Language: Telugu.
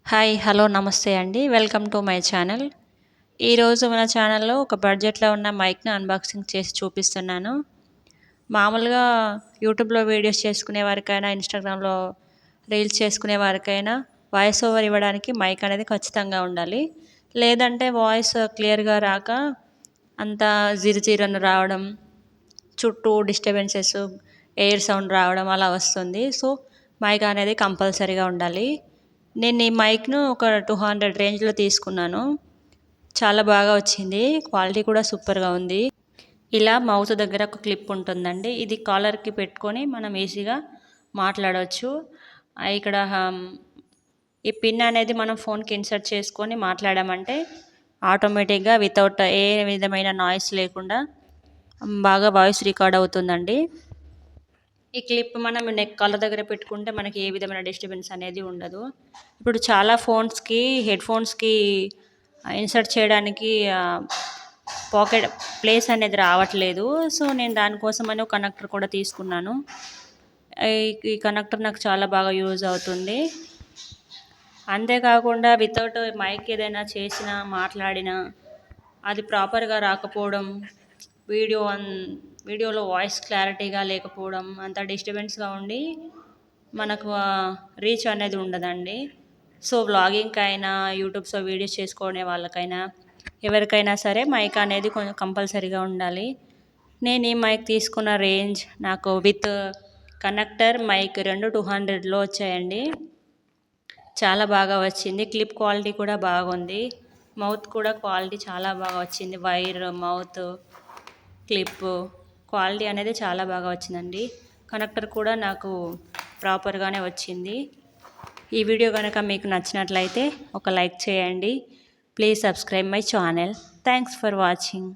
హాయ్ హలో నమస్తే అండి వెల్కమ్ టు మై ఛానల్. ఈరోజు మన ఛానల్లో ఒక బడ్జెట్లో ఉన్న మైక్ని అన్బాక్సింగ్ చేసి చూపిస్తున్నాను. మామూలుగా యూట్యూబ్లో వీడియోస్ చేసుకునే వారికైనా ఇన్స్టాగ్రామ్లో రీల్స్ చేసుకునే వారికైనా వాయిస్ ఓవర్ ఇవ్వడానికి మైక్ అనేది ఖచ్చితంగా ఉండాలి. లేదంటే వాయిస్ క్లియర్గా రాక అంతా జిరిజిరని రావడం, చుట్టూ డిస్టర్బెన్సెస్, ఎయిర్ సౌండ్ రావడం అలా వస్తుంది. సో మైక్ అనేది కంపల్సరీగా ఉండాలి. నేను ఈ మైక్ను ఒక 200 రేంజ్లో తీసుకున్నాను. చాలా బాగా వచ్చింది, క్వాలిటీ కూడా సూపర్గా ఉంది. ఇలా మౌత్ దగ్గర ఒక క్లిప్ ఉంటుందండి, ఇది కాలర్కి పెట్టుకొని మనం ఈజీగా మాట్లాడవచ్చు. ఇక్కడ ఈ పిన్ అనేది మనం ఫోన్కి ఇన్సర్ట్ చేసుకొని మాట్లాడామంటే ఆటోమేటిక్గా వితౌట్ ఏ విధమైన నాయిస్ లేకుండా బాగా వాయిస్ రికార్డ్ అవుతుందండి. ఈ క్లిప్ మనం నెక్ కాలర్ దగ్గర పెట్టుకుంటే మనకి ఏ విధమైన డిస్టర్బెన్స్ అనేది ఉండదు. ఇప్పుడు చాలా ఫోన్స్కి హెడ్ ఫోన్స్కి ఇన్సర్ట్ చేయడానికి పాకెట్ ప్లేస్ అనేది రావట్లేదు. సో నేను దానికోసమని ఒక కనెక్టర్ కూడా తీసుకున్నాను. ఈ కనెక్టర్ నాకు చాలా బాగా యూజ్ అవుతుంది. అంతేకాకుండా వితౌట్ మైక్ ఏదైనా చేసినా మాట్లాడినా అది ప్రాపర్గా రాకపోవడం, వీడియోలో వాయిస్ క్లారిటీగా లేకపోవడం, అంత డిస్టర్బెన్స్గా ఉండి మనకు రీచ్ అనేది ఉండదండి. సో వ్లాగింగ్కి అయినా యూట్యూబ్స్లో వీడియోస్ చేసుకునే వాళ్ళకైనా ఎవరికైనా సరే మైక్ అనేది కొంచెం కంపల్సరీగా ఉండాలి. నేను ఈ మైక్ తీసుకున్న రేంజ్ నాకు విత్ కనెక్టర్ మైక్ 200లో వచ్చాయండి. చాలా బాగా వచ్చింది. క్లిప్ క్వాలిటీ కూడా బాగుంది. మౌత్ కూడా క్వాలిటీ చాలా బాగా వచ్చింది. వైర్, మౌత్, క్లిప్ క్వాలిటీ అనేది చాలా బాగా వచ్చిందండి. కనెక్టర్ కూడా నాకు ప్రాపర్గానే వచ్చింది. ఈ వీడియో కనుక మీకు నచ్చినట్లయితే ఒక లైక్ చేయండి. Please subscribe my channel. Thanks for watching.